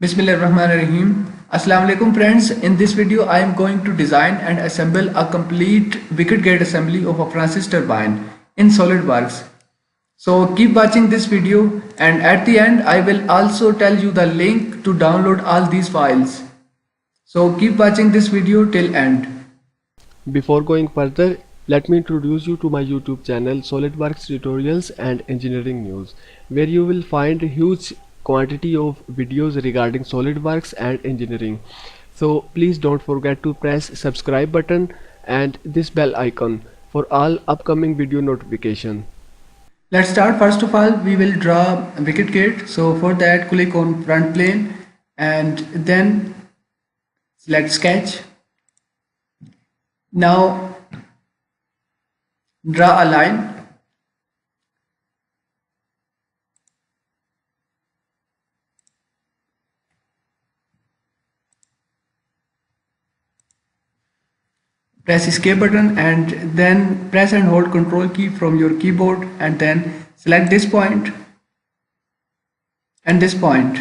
Bismillahirrahmanirrahim. Assalamu alaikum friends. In this video I am going to design and assemble a complete wicket gate assembly of a Francis turbine in SolidWorks. So keep watching this video and at the end I will also tell you the link to download all these files. So keep watching this video till end. Before going further, let me introduce you to my YouTube channel SolidWorks Tutorials and Engineering News, where you will find a huge quantity of videos regarding SolidWorks and engineering. So please don't forget to press subscribe button and this bell icon for all upcoming video notification. Let's start. First of all we will draw a wicket gate. So for that click on front plane and then select sketch. Now draw a line. Press escape button and then press and hold control key from your keyboard and then select this point and this point.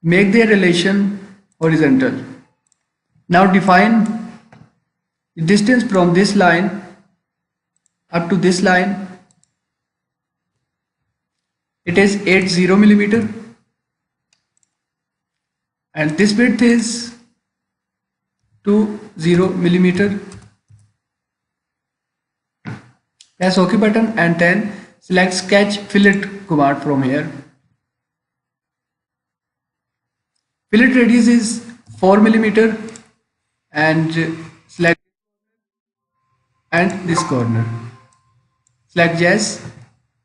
Make their relation horizontal. Now define the distance from this line up to this line. It is 80 millimeter and this width is 20 millimeter. Press OK button and then select sketch fillet command from here. Fillet radius is 4 millimeter and select and this corner. Select yes.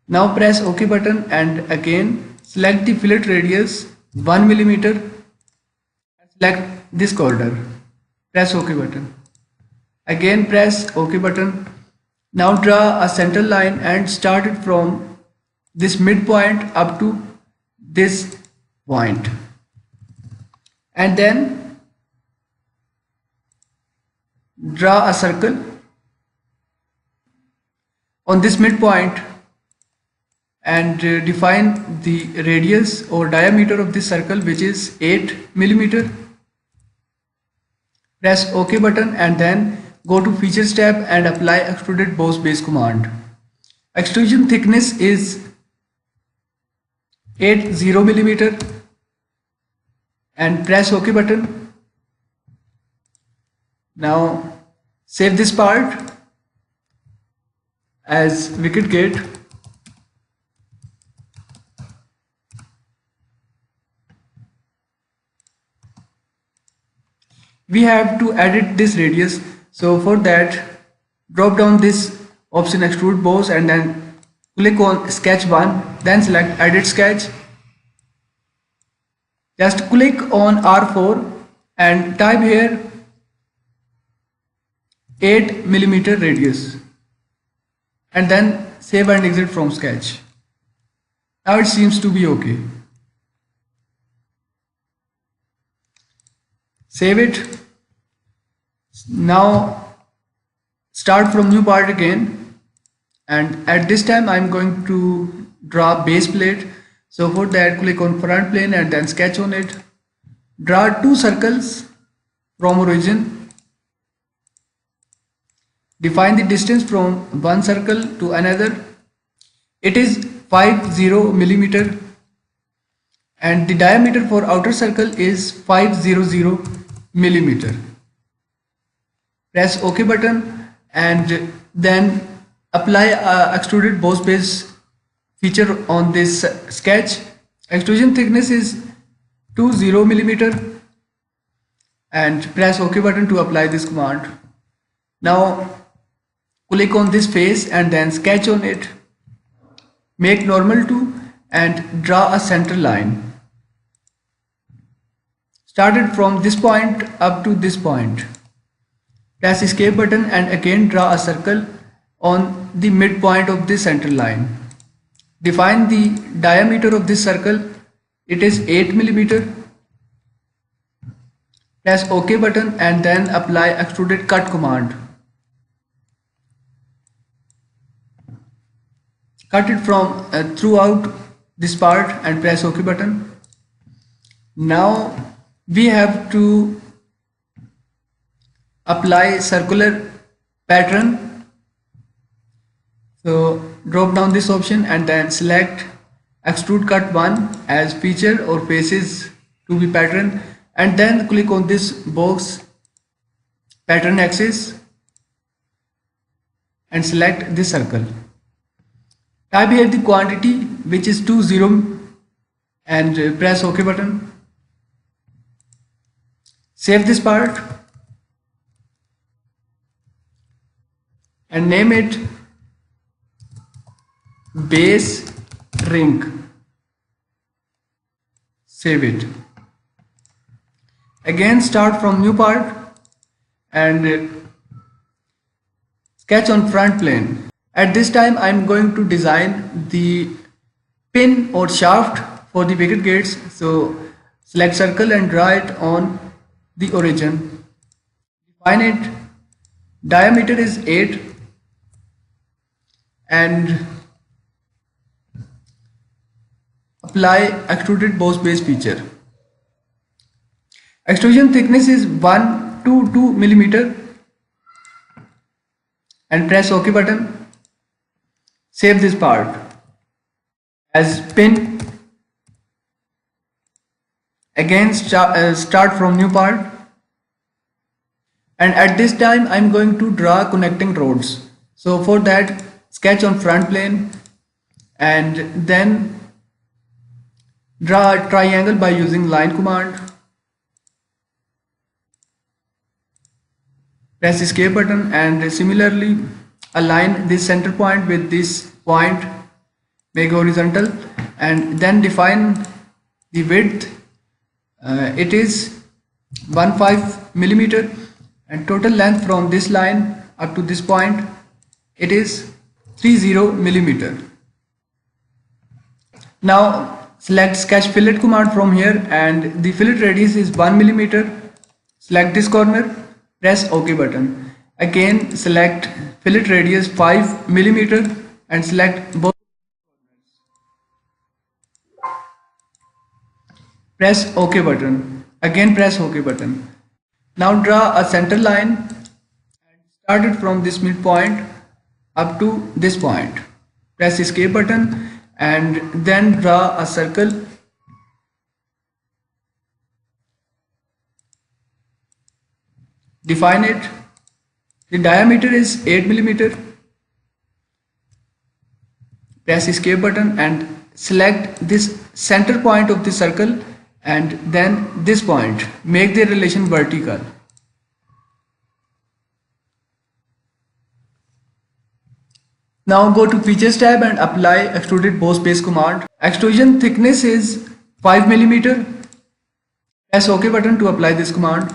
Now press OK button and again select the fillet radius 1 millimeter and select this corner. Press OK button. Again press OK button. Now draw a center line and start it from this midpoint up to this point. And then draw a circle on this midpoint and define the radius or diameter of this circle, which is 8 millimeter. Press OK button and then go to features tab and apply extruded boss base command. Extrusion thickness is 80 millimeter and press OK button. Now save this part as wicket gate. We have to edit this radius, so for that drop down this option extrude boss and then click on sketch 1, then select edit sketch. Just click on R4 and type here 8 millimeter radius and then save and exit from sketch. Now it seems to be okay. Save it. Now start from new part again and at this time I am going to draw base plate. So for that click on front plane and then sketch on it. Draw two circles from origin. Define the distance from one circle to another. It is 50 millimeter and the diameter for outer circle is 500 millimeter. Press OK button and then apply a extruded boss base feature on this sketch. Extrusion thickness is 20 millimeter and press OK button to apply this command. Now click on this face and then sketch on it. Make normal to and draw a center line. Started from this point up to this point. Press escape button and again draw a circle on the midpoint of this center line. Define the diameter of this circle. It is 8 millimeter. Press OK button and then apply extruded cut command. Cut it from throughout this part and press OK button. Now we have to apply circular pattern. So drop down this option and then select extrude cut 1 as feature or faces to be pattern, and then click on this box pattern axis and select this circle. Type here the quantity, which is 20, and press OK button. Save this part and name it base ring. Save it. Again start from new part and sketch on front plane. At this time I am going to design the pin or shaft for the wicket gates. So select circle and draw it on the origin. Define it. Diameter is 8 and apply extruded boss base feature. Extrusion thickness is 1 to 2 millimeter and press OK button. Save this part as pin. Again start from new part, and at this time I am going to draw connecting rods. So for that, sketch on front plane and then draw a triangle by using line command. Press escape button and similarly align this center point with this point, make horizontal, and then define the width. It is 15 millimeter, and total length from this line up to this point, it is 30 millimeter. Now select sketch fillet command from here, and the fillet radius is 1 millimeter. Select this corner, press OK button. Again select fillet radius 5 millimeter and select both. Press OK button. Again press OK button. Now draw a center line and start it from this midpoint up to this point. Press escape button and then draw a circle. Define it. The diameter is 8 millimeter. Press escape button and select this center point of the circle and then this point. Make the relation vertical. Now go to features tab and apply extruded boss base command. Extrusion thickness is 5 millimeter. Press OK button to apply this command.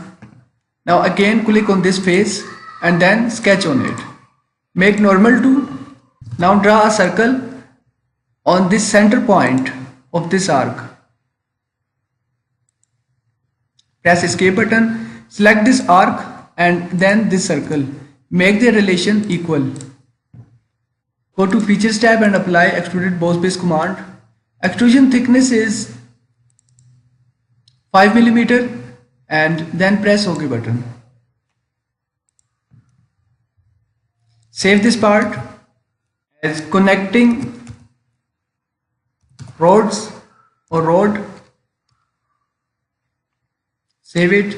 Now again click on this face and then sketch on it. Make normal to. Now draw a circle on this center point of this arc. Press escape button, select this arc and then this circle. Make the relation equal. Go to features tab and apply extruded boss base command. Extrusion thickness is 5 millimeter and then press OK button. Save this part as connecting rods or rod. Save it.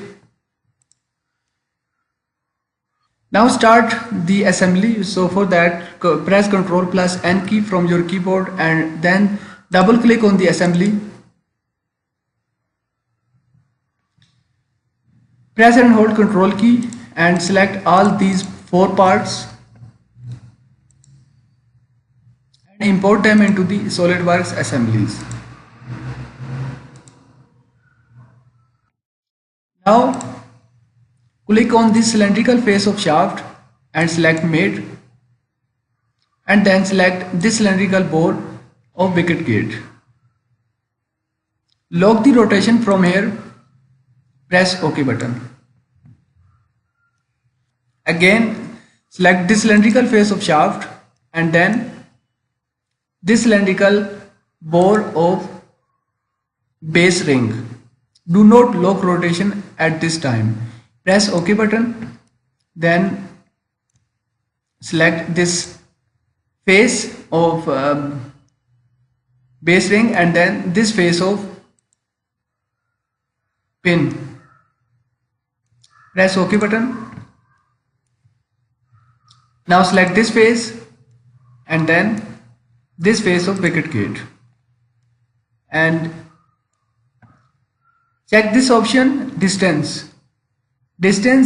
Now start the assembly. So for that, press Ctrl plus N key from your keyboard and then double click on the assembly. Press and hold Ctrl key and select all these 4 parts and import them into the SolidWorks assemblies. Now click on the cylindrical face of shaft and select mate, and then select this cylindrical bore of wicket gate. Lock the rotation from here, press OK button. Again select this cylindrical face of shaft and then this cylindrical bore of base ring. Do not lock rotation at this time. Press OK button, then select this face of base ring and then this face of pin. Press OK button. Now select this face and then this face of wicket gate and check this option distance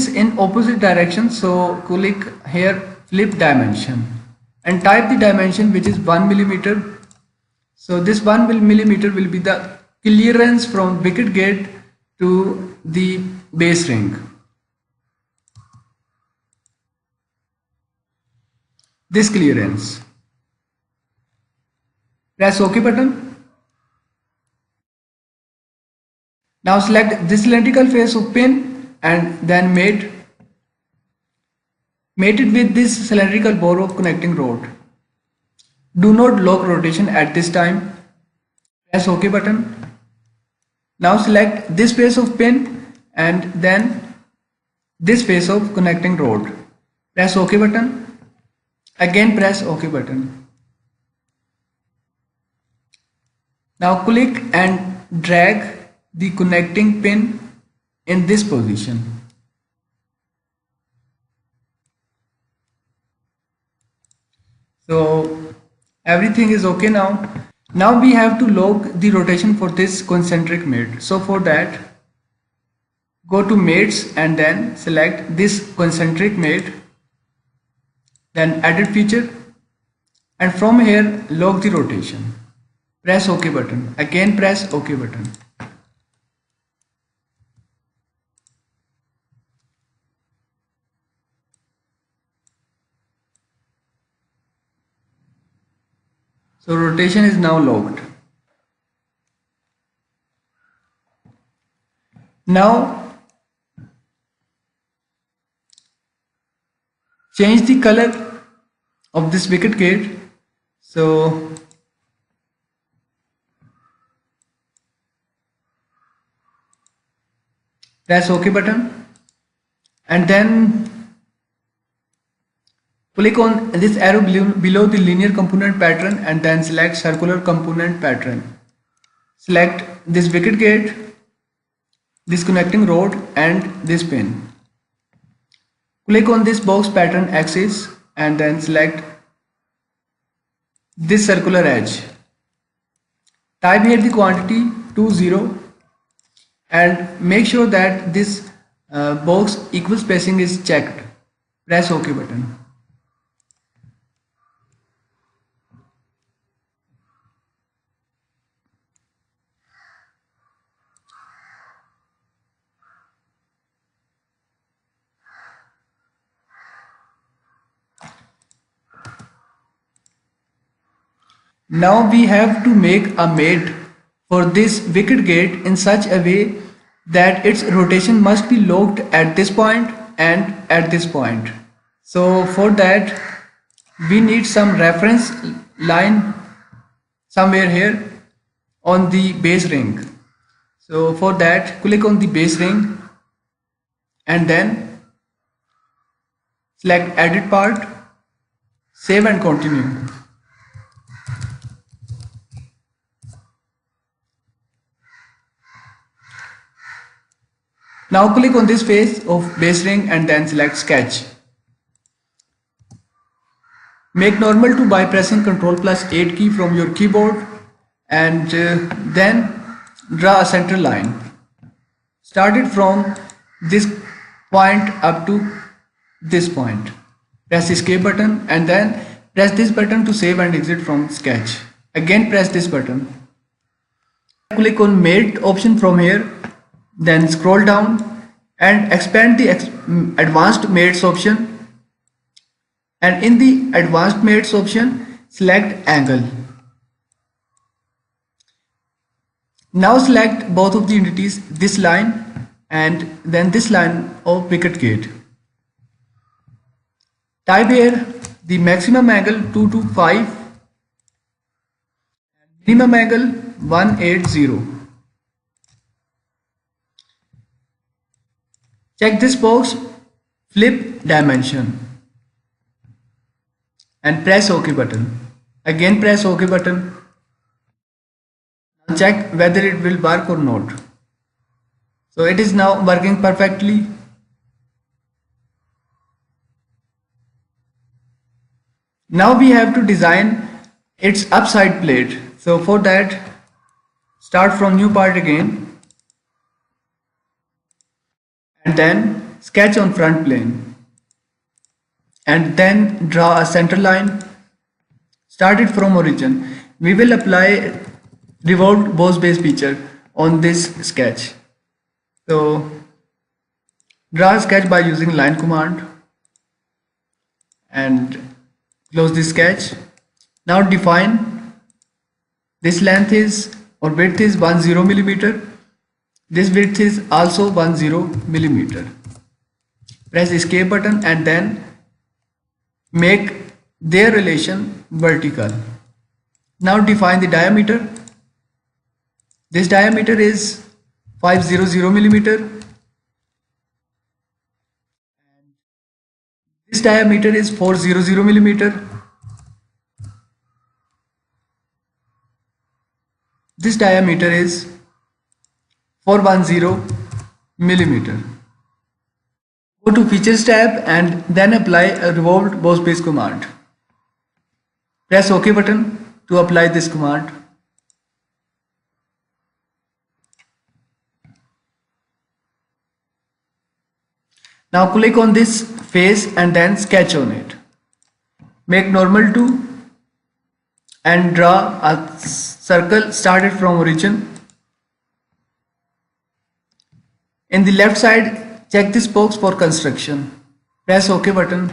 in opposite direction. So click here flip dimension and type the dimension, which is 1 millimeter. So this 1 millimeter will be the clearance from wicket gate to the base ring. This clearance. Press OK button. Now select this cylindrical face of pin and then mate it with this cylindrical bore of connecting rod. Do not lock rotation at this time. Press OK button. Now select this face of pin and then this face of connecting rod. Press OK button. Again press OK button. Now click and drag the connecting pin in this position. So everything is okay now. Now we have to lock the rotation for this concentric mate. So for that, go to mates and then select this concentric mate, then edit feature, and from here lock the rotation. Press OK button. Again press OK button. So rotation is now locked. Now change the color of this wicket gate. So press OK button and then click on this arrow below the linear component pattern and then select circular component pattern. Select this wicket gate, this connecting rod and this pin. Click on this box pattern axis and then select this circular edge. Type here the quantity 20 and make sure that this box equal spacing is checked. Press OK button. Now we have to make a mate for this wicket gate in such a way that its rotation must be locked at this point and at this point. So for that we need some reference line somewhere here on the base ring. So for that click on the base ring and then select edit part, save and continue. Now click on this face of base ring and then select sketch. Make normal to by pressing Ctrl+8 key from your keyboard and then draw a center line. Start it from this point up to this point. Press escape button and then press this button to save and exit from sketch. Again press this button. Click on mate option from here. Then scroll down and expand the advanced mates option, and in the advanced mates option select angle. Now select both of the entities, this line and then this line of wicket gate. Type here the maximum angle 225 and minimum angle 180. Check this box, flip dimension and press OK button. Again press OK button. Now check whether it will work or not. So it is now working perfectly. Now we have to design its upside plate. So for that, start from new part again and then sketch on front plane and then draw a center line. Start it from origin. We will apply revolved boss base feature on this sketch. So draw a sketch by using line command and close this sketch. Now define this length is or width is 10 millimeter. This width is also 10 millimeter. Press escape button and then make their relation vertical. Now define the diameter. This diameter is 500 millimeter. This diameter is 400 millimeter. This diameter is 410 millimeter. Go to features tab and then apply a revolved boss base command. Press OK button to apply this command. Now click on this face and then sketch on it. Make normal to and draw a circle started from origin. In the left side, check this box for construction. Press OK button.